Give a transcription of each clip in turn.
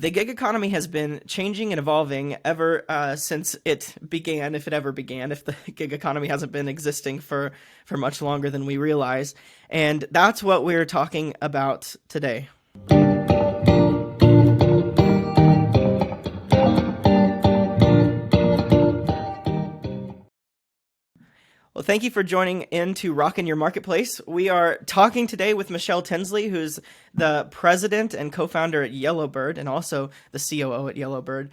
The gig economy has been changing and evolving ever since it began, if it ever began, if the gig economy hasn't been existing for much longer than we realize. And that's what we're talking about today. Well, thank you for joining in to Rockin Your Marketplace. We are talking today with Michelle Tinsley, who's the president and co-founder at YellowBird, and also the COO at YellowBird.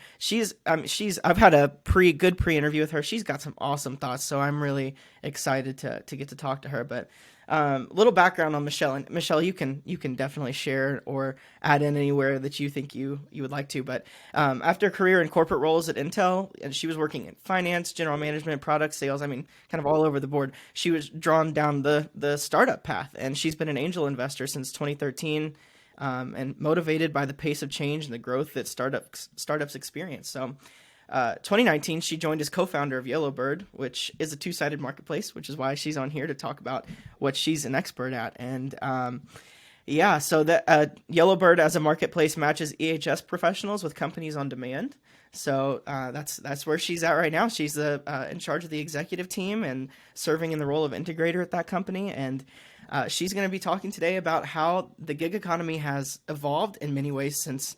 I've had a good pre-interview with her. She's got some awesome thoughts, so I'm really excited to get to talk to her. But little background on Michelle, and Michelle, you can definitely share or add in anywhere that you think you would like to. But after a career in corporate roles at Intel, and she was working in finance, general management, product sales. I mean, kind of all over the board. She was drawn down the startup path, and she's been an angel investor since 2013, and motivated by the pace of change and the growth that startups experience. So. 2019, she joined as co-founder of YellowBird, which is a two-sided marketplace, which is why she's on here to talk about what she's an expert at. And so that YellowBird as a marketplace matches EHS professionals with companies on demand. So that's where she's at right now. She's in charge of the executive team and serving in the role of integrator at that company. And she's going to be talking today about how the gig economy has evolved in many ways since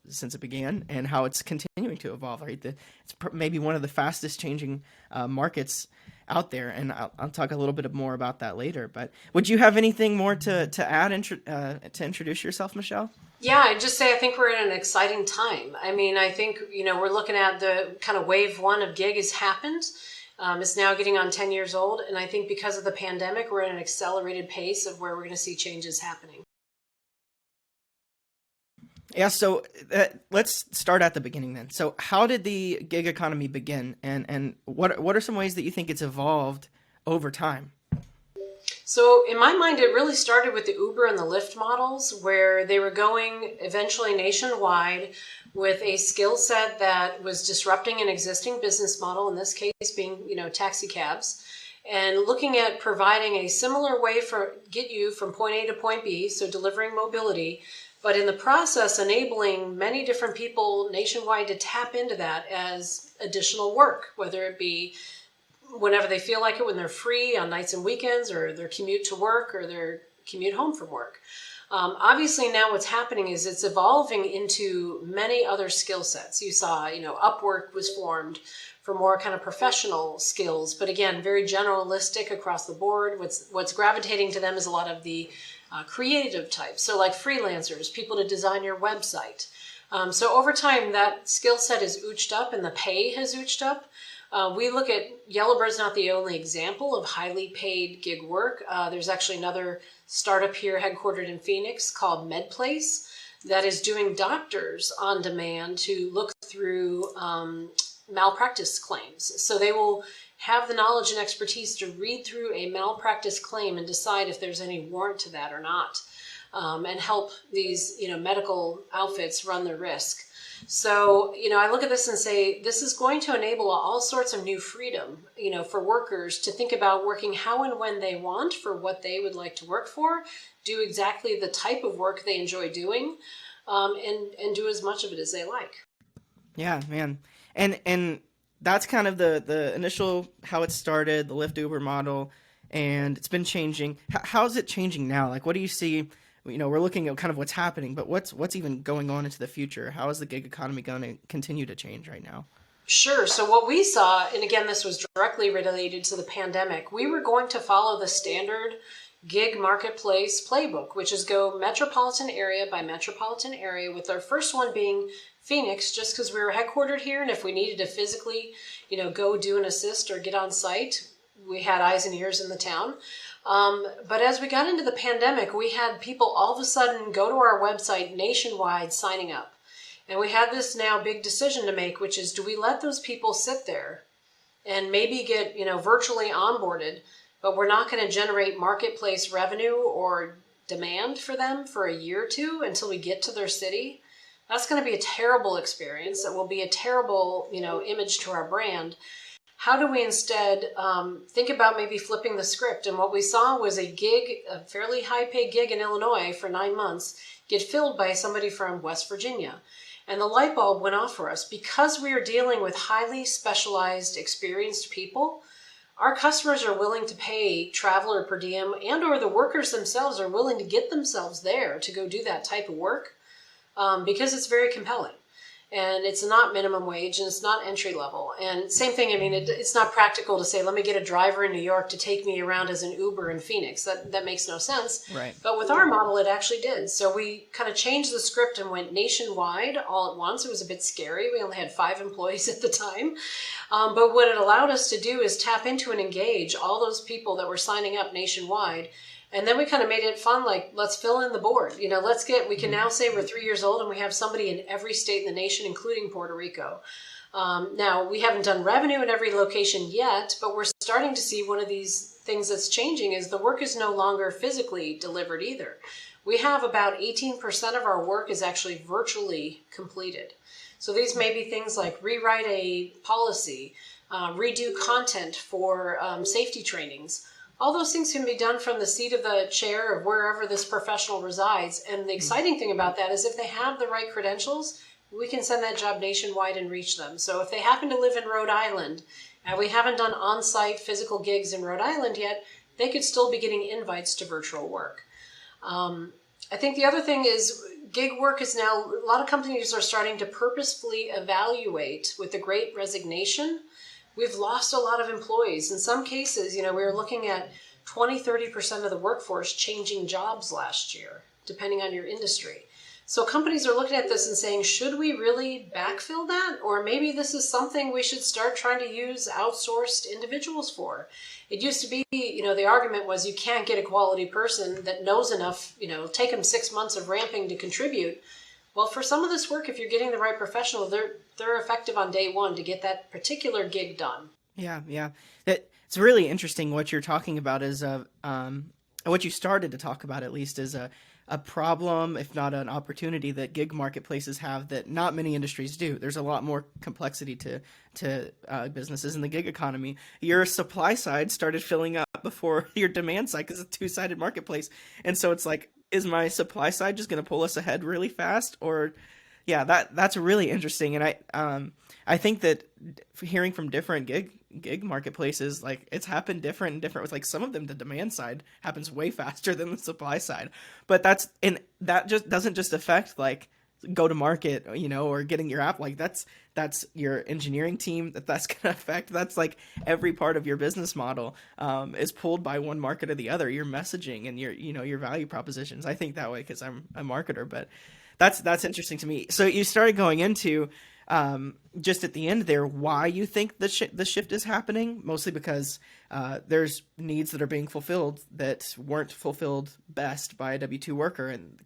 it began, and how it's continuing to evolve. Right, it's maybe one of the fastest changing markets out there, and I'll talk a little bit more about that later. But would you have anything more to add to introduce yourself, Michelle? Yeah, I'd just say I think we're in an exciting time. I mean, I think we're looking at the kind of wave one of gig has happened. It's now getting on 10 years old, and I think because of the pandemic, we're at an accelerated pace of where we're going to see changes happening. Yeah, so let's start at the beginning then. So how did the gig economy begin, and what are some ways that you think it's evolved over time? So in my mind, it really started with the Uber and the Lyft models, where they were going eventually nationwide with a skill set that was disrupting an existing business model, in this case being, taxi cabs, and looking at providing a similar way for get you from point A to point B, so delivering mobility, but in the process, enabling many different people nationwide to tap into that as additional work, whether it be whenever they feel like it, when they're free on nights and weekends, or their commute to work, or their commute home from work. Obviously, now what's happening is it's evolving into many other skill sets. You saw, Upwork was formed for more kind of professional skills, but again, very generalistic across the board. What's gravitating to them is a lot of the creative types. So like freelancers, people to design your website. So over time, that skill set is ooched up and the pay has ooched up. We look at YellowBird's not the only example of highly paid gig work. There's actually another startup here headquartered in Phoenix called MedPlace that is doing doctors on demand to look through malpractice claims. So they will have the knowledge and expertise to read through a malpractice claim and decide if there's any warrant to that or not, and help these medical outfits run the risk. So, I look at this and say, this is going to enable all sorts of new freedom, for workers to think about working how and when they want for what they would like to work for, do exactly the type of work they enjoy doing, and do as much of it as they like. Yeah, man. And that's kind of the initial, how it started, the Lyft Uber model, and it's been changing. How is it changing now? Like, what do you see? We're looking at kind of what's happening, but what's even going on into the future? How is the gig economy going to continue to change right now? Sure. So what we saw, and again, this was directly related to the pandemic, we were going to follow the standard gig marketplace playbook, which is go metropolitan area by metropolitan area, with our first one being Phoenix, just because we were headquartered here. And if we needed to physically, go do an assist or get on site, we had eyes and ears in the town. But as we got into the pandemic, we had people all of a sudden go to our website nationwide signing up. And we had this now big decision to make, which is, do we let those people sit there and maybe get, virtually onboarded, but we're not going to generate marketplace revenue or demand for them for a year or two until we get to their city? That's going to be a terrible experience. That will be a terrible, image to our brand. how do we instead think about maybe flipping the script? And what we saw was a fairly high paid gig in Illinois for 9 months, get filled by somebody from West Virginia. And the light bulb went off for us. Because we are dealing with highly specialized, experienced people, our customers are willing to pay traveler per diem, and or the workers themselves are willing to get themselves there to go do that type of work because it's very compelling. And it's not minimum wage, and it's not entry level. And same thing, I mean, it's not practical to say, let me get a driver in New York to take me around as an Uber in Phoenix. That makes no sense. Right. But with our model, it actually did. So we kind of changed the script and went nationwide all at once. It was a bit scary. We only had 5 employees at the time. But what it allowed us to do is tap into and engage all those people that were signing up nationwide. And then we kind of made it fun, like, let's fill in the board. You know, we can now say we're 3 years old and we have somebody in every state in the nation, including Puerto Rico. Now, we haven't done revenue in every location yet, but we're starting to see one of these things that's changing is the work is no longer physically delivered either. We have about 18% of our work is actually virtually completed. So these may be things like rewrite a policy, redo content for safety trainings. All those things can be done from the seat of the chair of wherever this professional resides. And the exciting thing about that is if they have the right credentials, we can send that job nationwide and reach them. So if they happen to live in Rhode Island, and we haven't done on-site physical gigs in Rhode Island yet, they could still be getting invites to virtual work. I think the other thing is gig work is now, a lot of companies are starting to purposefully evaluate with the Great Resignation. We've lost a lot of employees. In some cases, we were looking at 20-30% of the workforce changing jobs last year, depending on your industry. So companies are looking at this and saying, should we really backfill that? Or maybe this is something we should start trying to use outsourced individuals for. It used to be, the argument was you can't get a quality person that knows enough, take them 6 months of ramping to contribute. Well, for some of this work, if you're getting the right professional, they're effective on day one to get that particular gig done. Yeah. It's really interesting what you're talking about is what you started to talk about at least is a problem, if not an opportunity that gig marketplaces have that not many industries do. There's a lot more complexity to businesses in the gig economy. Your supply side started filling up before your demand side because it's a two-sided marketplace. And so it's like, is my supply side just going to pull us ahead really fast? Or, yeah, that's really interesting. And I think that hearing from different gig marketplaces, like it's happened different with like some of them, the demand side happens way faster than the supply side. But that just doesn't just affect like go to market, or getting your app. Like that's your engineering team that's going to affect. That's like every part of your business model is pulled by one market or the other. Your messaging and your value propositions. I think that way because I'm a marketer, but that's interesting to me. So you started going into just at the end there, why you think the shift is happening, mostly because there's needs that are being fulfilled that weren't fulfilled best by a W-2 worker. And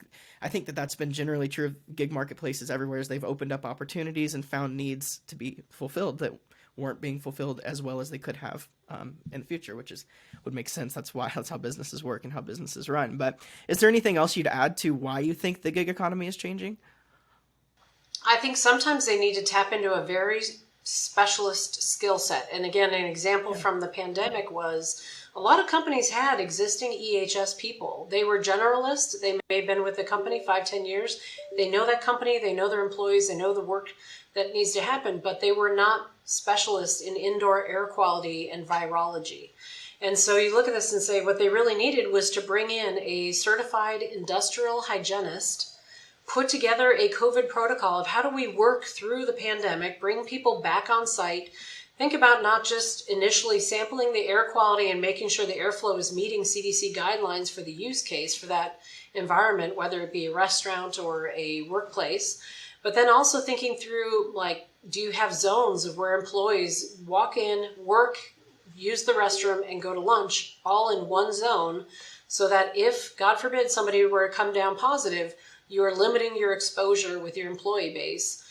I think that's been generally true of gig marketplaces everywhere as they've opened up opportunities and found needs to be fulfilled that weren't being fulfilled as well as they could have in the future, would make sense. That's how businesses work and how businesses run. But is there anything else you'd add to why you think the gig economy is changing? I think sometimes they need to tap into a very specialist skill set. And again, an example from the pandemic was a lot of companies had existing EHS people. They were generalists. They may have been with the company 5-10 years. They know that company. They know their employees. They know the work that needs to happen, but they were not specialists in indoor air quality and virology. And so you look at this and say what they really needed was to bring in a certified industrial hygienist, put together a COVID protocol of how do we work through the pandemic, bring people back on site, think about not just initially sampling the air quality and making sure the airflow is meeting CDC guidelines for the use case for that environment, whether it be a restaurant or a workplace, but then also thinking through, like, do you have zones of where employees walk in, work, use the restroom, and go to lunch all in one zone so that if, God forbid, somebody were to come down positive, you are limiting your exposure with your employee base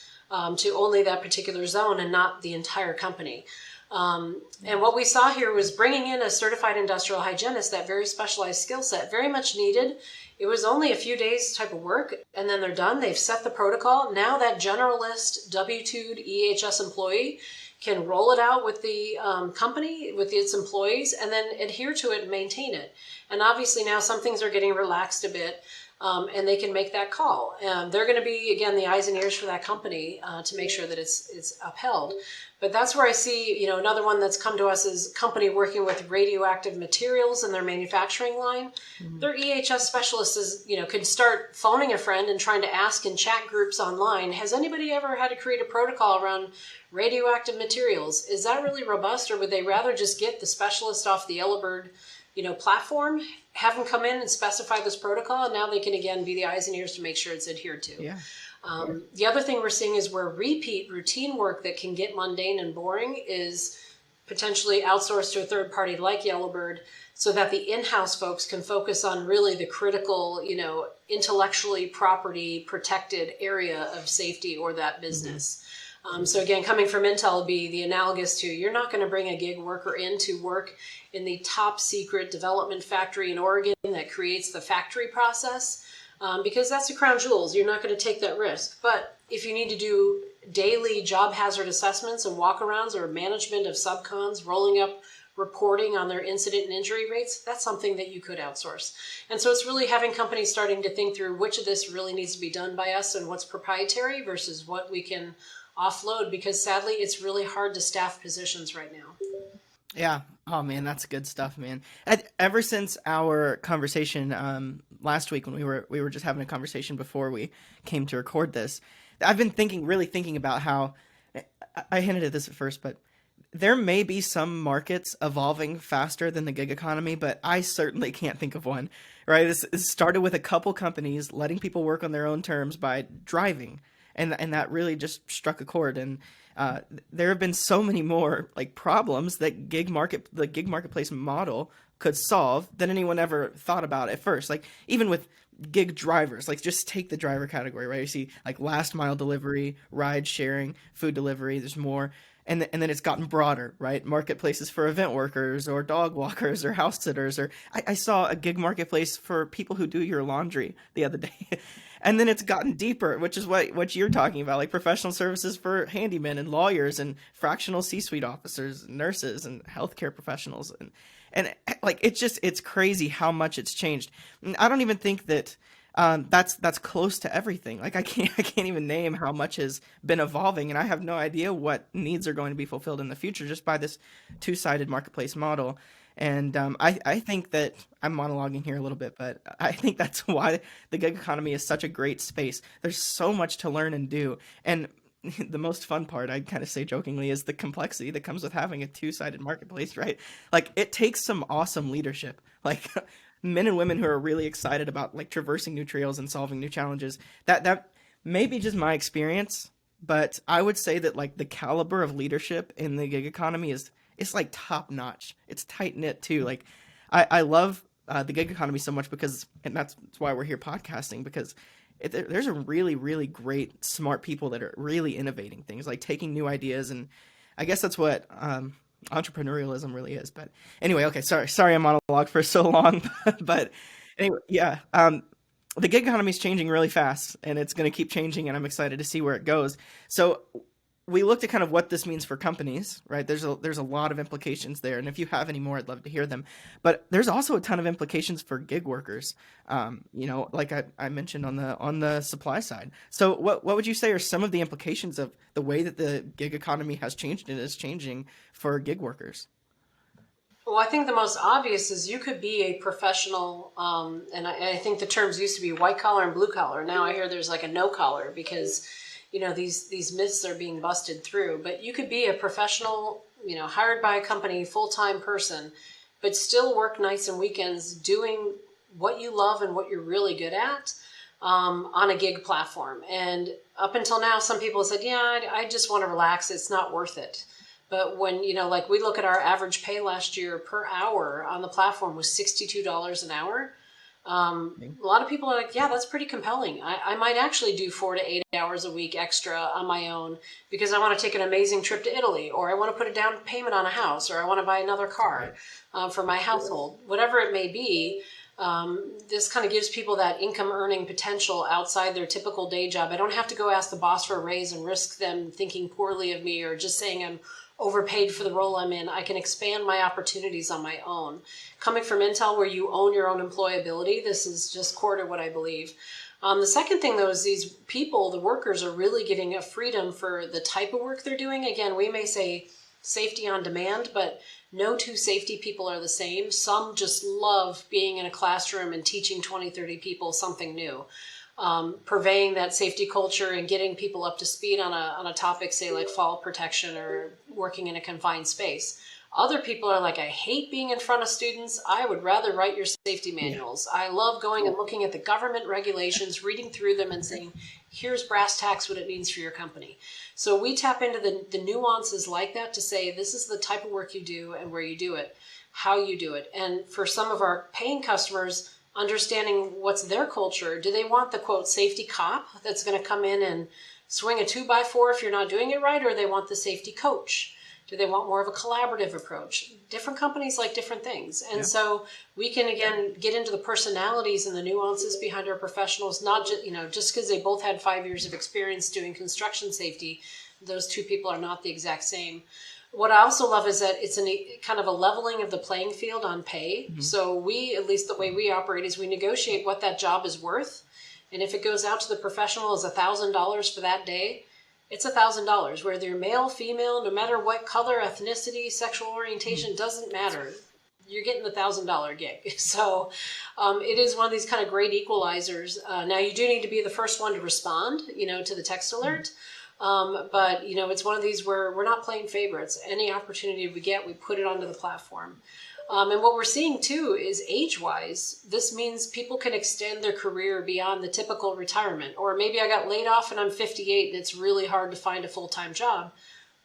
to only that particular zone and not the entire company. And what we saw here was bringing in a certified industrial hygienist, that very specialized skill set, very much needed. It was only a few days type of work, and then they're done. They've set the protocol. Now that generalist W-2'd EHS employee can roll it out with the company, with its employees, and then adhere to it and maintain it. And obviously now some things are getting relaxed a bit, and they can make that call. They're going to be, again, the eyes and ears for that company to make sure that it's upheld. But that's where I see, another one that's come to us is a company working with radioactive materials in their manufacturing line. Mm-hmm. Their EHS specialists could start phoning a friend and trying to ask in chat groups online, has anybody ever had to create a protocol around radioactive materials? Is that really robust, or would they rather just get the specialist off the YellowBird platform, have them come in and specify this protocol, and now they can again be the eyes and ears to make sure it's adhered to. Yeah. The other thing we're seeing is where repeat routine work that can get mundane and boring is potentially outsourced to a third party like YellowBird, so that the in-house folks can focus on really the critical, intellectually property protected area of safety or that business. Mm-hmm. So again, coming from Intel would be the analogous to, you're not going to bring a gig worker in to work in the top secret development factory in Oregon that creates the factory process. Because that's the crown jewels. You're not going to take that risk. But if you need to do daily job hazard assessments and walkarounds or management of subcons, rolling up reporting on their incident and injury rates, that's something that you could outsource. And so it's really having companies starting to think through which of this really needs to be done by us and what's proprietary versus what we can offload, because sadly, it's really hard to staff positions right now. Yeah. Oh man, that's good stuff, man. Ever since our conversation last week, when we were just having a conversation before we came to record this, I've been really thinking about how I hinted at this at first, but there may be some markets evolving faster than the gig economy, but I certainly can't think of one. Right? This started with a couple companies letting people work on their own terms by driving, and that really just struck a chord. And there have been so many more like problems that the gig marketplace model could solve than anyone ever thought about at first. Like even with gig drivers, like just take the driver category, right? You see like last mile delivery, ride sharing, food delivery. There's more, and then it's gotten broader, right? Marketplaces for event workers or dog walkers or house sitters, or I saw a gig marketplace for people who do your laundry the other day. And then it's gotten deeper, which is what you're talking about, like professional services for handymen and lawyers and fractional C-suite officers, and nurses and healthcare professionals. And like, it's crazy how much it's changed. And I don't even think that that's close to everything. Like I can't even name how much has been evolving, and I have no idea what needs are going to be fulfilled in the future just by this two-sided marketplace model. And I think that I'm monologuing here a little bit, but I think that's why the gig economy is such a great space. There's so much to learn and do. And the most fun part, I kind of say jokingly, is the complexity that comes with having a two-sided marketplace, right? Like it takes some awesome leadership, like men and women who are really excited about like traversing new trails and solving new challenges. That may be just my experience, but I would say that like the caliber of leadership in the gig economy it's like top notch. It's tight knit too. Like I love the gig economy so much and that's why we're here podcasting, because there's a really, really great, smart people that are really innovating things, like taking new ideas. And I guess that's what entrepreneurialism really is. But anyway, okay, sorry I monologued for so long, but anyway, yeah. The gig economy is changing really fast, and it's going to keep changing, and I'm excited to see where it goes. So we looked at kind of what this means for companies, right? There's a lot of implications there, and if you have any more, I'd love to hear them. But there's also a ton of implications for gig workers, like I mentioned on the supply side. So what would you say are some of the implications of the way that the gig economy has changed and is changing for gig workers? Well, I think the most obvious is you could be a professional, and I think the terms used to be white collar and blue collar. Now I hear there's like a no collar, because these myths are being busted through. But you could be a professional, hired by a company, full-time person, but still work nights and weekends doing what you love and what you're really good at on a gig platform. And up until now, some people said, yeah, I just want to relax. It's not worth it. But when, like we look at our average pay last year per hour on the platform was $62 an hour. A lot of people are like, yeah, that's pretty compelling. I might actually do 4 to 8 hours a week extra on my own because I want to take an amazing trip to Italy, or I want to put a down payment on a house, or I want to buy another car for my household, whatever it may be. This kind of gives people that income earning potential outside their typical day job. I don't have to go ask the boss for a raise and risk them thinking poorly of me or just saying I'm overpaid for the role I'm in. I can expand my opportunities on my own. Coming from Intel, where you own your own employability, this is just core to what I believe. The second thing, though, is these people, the workers, are really getting a freedom for the type of work they're doing. Again, we may say safety on demand, but no two safety people are the same. Some just love being in a classroom and teaching 20, 30 people something new, purveying that safety culture and getting people up to speed on a topic, say like fall protection or working in a confined space. Other people are like, I hate being in front of students. I would rather write your safety manuals. I love going and looking at the government regulations, reading through them and saying, here's brass tacks what it means for your company. So we tap into the nuances like that to say, this is the type of work you do and where you do it, how you do it. And for some of our paying customers, understanding what's their culture. Do they want the, quote, safety cop that's going to come in and swing a 2x4 if you're not doing it right, or they want the safety coach? Do they want more of a collaborative approach? Different companies like different things. And so we can, again, get into the personalities and the nuances behind our professionals, not just, just because they both had 5 years of experience doing construction safety, those two people are not the exact same. What I also love is that it's kind of a leveling of the playing field on pay. Mm-hmm. So we, at least the way we operate, is we negotiate what that job is worth. And if it goes out to the professional as $1,000 for that day, it's $1,000, whether you're male, female, no matter what color, ethnicity, sexual orientation, doesn't matter. You're getting the $1,000 gig. So it is one of these kind of great equalizers. Now you do need to be the first one to respond, to the text alert. But it's one of these where we're not playing favorites. Any opportunity we get, we put it onto the platform. And what we're seeing too is age-wise, this means people can extend their career beyond the typical retirement. Or maybe I got laid off and I'm 58 and it's really hard to find a full-time job.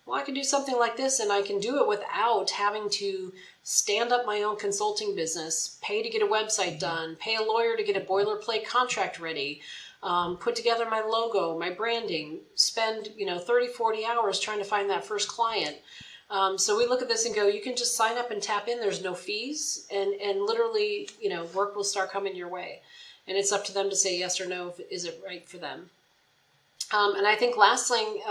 Well, I can do something like this, and I can do it without having to stand up my own consulting business, pay to get a website done, pay a lawyer to get a boilerplate contract ready, put together my logo, my branding, spend 30, 40 hours trying to find that first client. So we look at this and go, you can just sign up and tap in. There's no fees, and literally, work will start coming your way. And it's up to them to say yes or no, if is it right for them. And I think last thing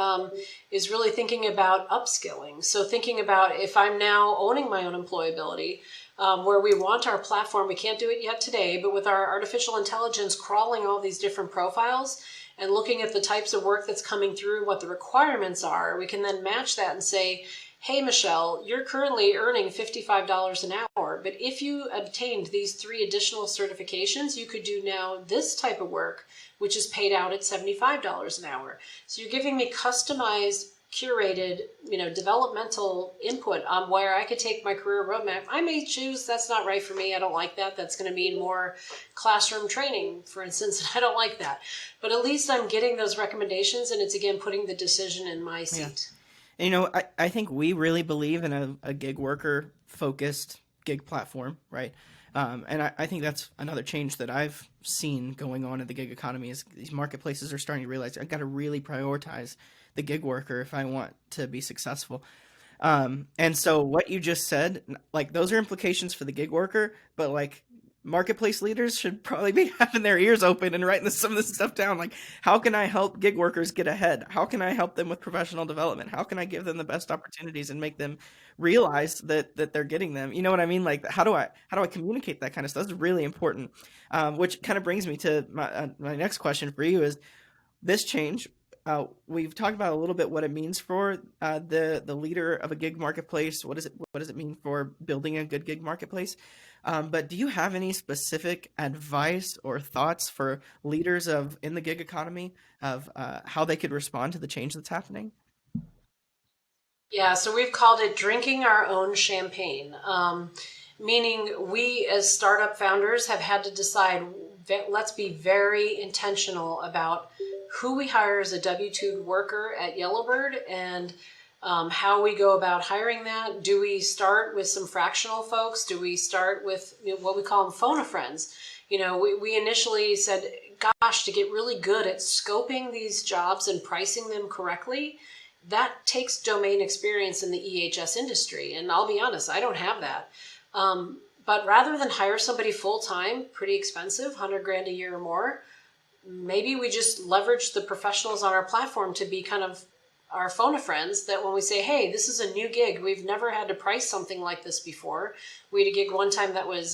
is really thinking about upskilling. So thinking about, if I'm now owning my own employability, where we want our platform, we can't do it yet today, but with our artificial intelligence crawling all these different profiles and looking at the types of work that's coming through, what the requirements are, we can then match that and say, hey, Michelle, you're currently earning $55 an hour, but if you obtained these 3 additional certifications, you could do now this type of work, which is paid out at $75 an hour. So you're giving me customized, curated, developmental input on where I could take my career roadmap. I may choose that's not right for me. I don't like that. That's going to mean more classroom training, for instance. I don't like that. But at least I'm getting those recommendations, and it's, again, putting the decision in my seat. Yeah. I think we really believe in a gig worker focused gig platform, right? And I think that's another change that I've seen going on in the gig economy is these marketplaces are starting to realize I've got to really prioritize the gig worker if I want to be successful. And so what you just said, like those are implications for the gig worker, but like marketplace leaders should probably be having their ears open and writing some of this stuff down. Like, how can I help gig workers get ahead? How can I help them with professional development? How can I give them the best opportunities and make them realize that they're getting them? You know what I mean? Like, how do I communicate that kind of stuff? That's really important. Which kind of brings me to my next question for you is this change. We've talked about a little bit what it means for the leader of a gig marketplace. What does it mean for building a good gig marketplace? But do you have any specific advice or thoughts for leaders in the gig economy of how they could respond to the change that's happening? Yeah, so we've called it drinking our own champagne, meaning we as startup founders have had to decide that let's be very intentional about who we hire as a W-2 worker at YellowBird and how we go about hiring that. Do we start with some fractional folks? Do we start with what we call them phone a friends? We initially said, gosh, to get really good at scoping these jobs and pricing them correctly, that takes domain experience in the EHS industry. And I'll be honest, I don't have that. But rather than hire somebody full time, pretty expensive, 100 grand a year or more, maybe we just leverage the professionals on our platform to be kind of our phone a friends, that when we say, hey, this is a new gig, we've never had to price something like this before. We had a gig one time that was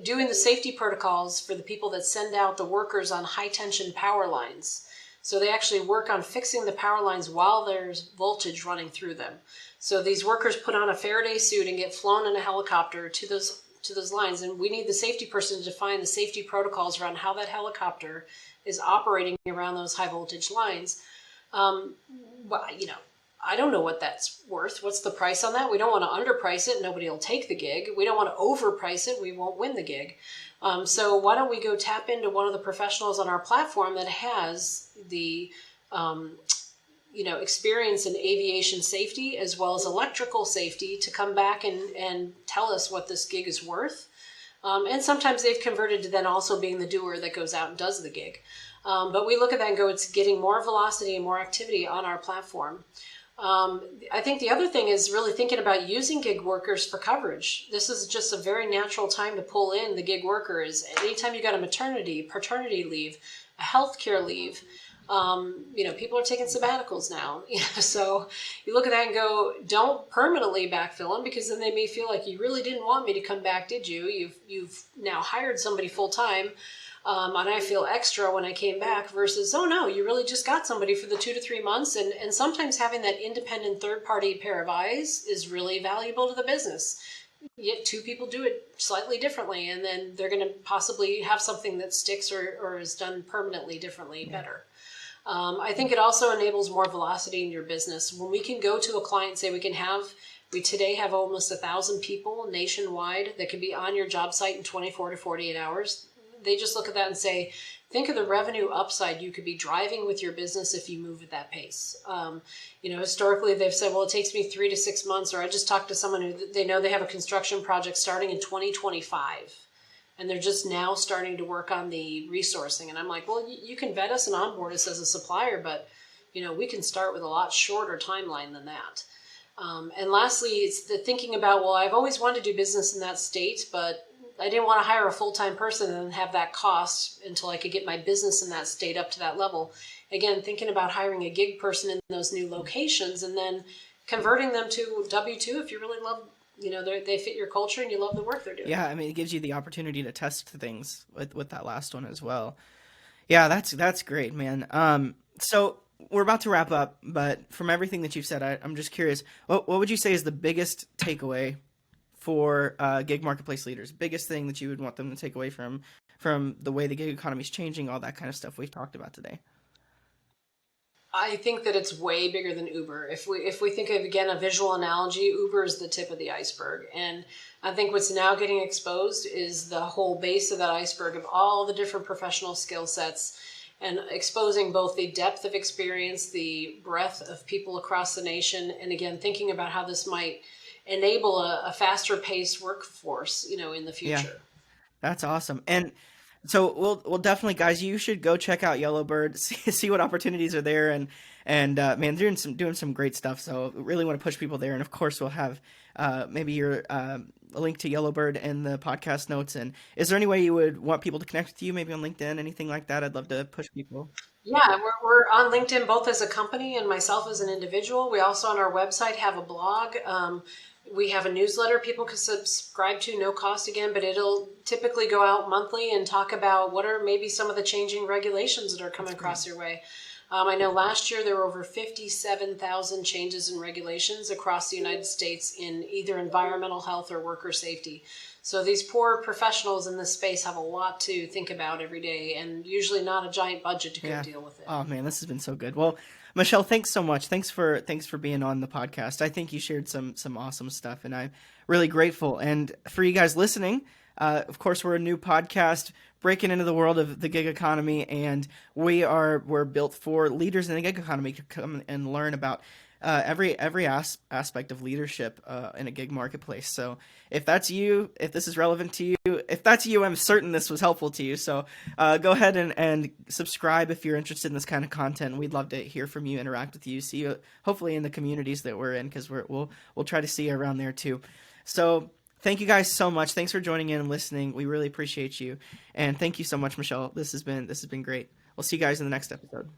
doing the safety protocols for the people that send out the workers on high tension power lines. So they actually work on fixing the power lines while there's voltage running through them. So these workers put on a Faraday suit and get flown in a helicopter to those lines, and we need the safety person to define the safety protocols around how that helicopter is operating around those high voltage lines. Well, I don't know what that's worth. What's the price on that? We don't want to underprice it. Nobody will take the gig. We don't want to overprice it. We won't win the gig. So why don't we go tap into one of the professionals on our platform that has the experience in aviation safety as well as electrical safety to come back and tell us what this gig is worth. And sometimes they've converted to then also being the doer that goes out and does the gig. But we look at that and go, it's getting more velocity and more activity on our platform. I think the other thing is really thinking about using gig workers for coverage. This is just a very natural time to pull in the gig workers. Anytime you got a maternity, paternity leave, a healthcare leave, people are taking sabbaticals now. So you look at that and go, don't permanently backfill them, because then they may feel like you really didn't want me to come back, did you? You've now hired somebody full time. And I feel extra when I came back versus, oh no, you really just got somebody for the 2 to 3 months. And sometimes having that independent third party pair of eyes is really valuable to the business. Yet two people do it slightly differently, and then they're going to possibly have something that sticks or is done permanently differently better. I think it also enables more velocity in your business. When we can go to a client and say we today have almost 1,000 people nationwide that can be on your job site in 24 to 48 hours. They just look at that and say, think of the revenue upside you could be driving with your business if you move at that pace. Historically, they've said, well, it takes me 3 to 6 months, or I just talked to someone who they know they have a construction project starting in 2025, and they're just now starting to work on the resourcing. And I'm like, well, you can vet us and onboard us as a supplier, but we can start with a lot shorter timeline than that. And lastly, it's the thinking about, well, I've always wanted to do business in that state, but I didn't want to hire a full-time person and have that cost until I could get my business in that state up to that level. Again, thinking about hiring a gig person in those new locations and then converting them to W-2 if you really love, they fit your culture and you love the work they're doing. Yeah, I mean, it gives you the opportunity to test things with that last one as well. Yeah, that's great, man. So we're about to wrap up, but from everything that you've said, I'm just curious, what would you say is the biggest takeaway for gig marketplace leaders? Biggest thing that you would want them to take away from the way the gig economy is changing, all that kind of stuff we've talked about today? I think that it's way bigger than Uber. If we think of, again, a visual analogy, Uber is the tip of the iceberg. And I think what's now getting exposed is the whole base of that iceberg of all the different professional skill sets, and exposing both the depth of experience, the breadth of people across the nation, and again, thinking about how this might enable a faster paced workforce, in the future. Yeah, that's awesome. And so we'll definitely, guys, you should go check out YellowBird, see what opportunities are there, and man, doing some great stuff. So really want to push people there, and of course we'll have maybe your a link to YellowBird in the podcast notes. And is there any way you would want people to connect with you, maybe on LinkedIn, anything like that? I'd love to push people. Yeah, we're on LinkedIn both as a company and myself as an individual. We also on our website have a blog. We have a newsletter people can subscribe to, no cost again, but it'll typically go out monthly and talk about what are maybe some of the changing regulations that are coming across your way. I know last year there were over 57,000 changes in regulations across the United States in either environmental health or worker safety. So these poor professionals in this space have a lot to think about every day, and usually not a giant budget to go deal with it. Oh man, this has been so good. Well, Michelle, thanks so much. Thanks for being on the podcast. I think you shared some awesome stuff, and I'm really grateful. And for you guys listening, of course, we're a new podcast breaking into the world of the gig economy, and we're built for leaders in the gig economy to come and learn about every aspect of leadership in a gig marketplace. So if that's you, if this is relevant to you, if that's you, I'm certain this was helpful to you. So go ahead and subscribe if you're interested in this kind of content. We'd love to hear from you, interact with you, see you hopefully in the communities that we're in, because we'll try to see you around there too. So Thank you guys so much. Thanks for joining in and listening. We really appreciate you. And thank you so much, Michelle. This has been great. We'll see you guys in the next episode.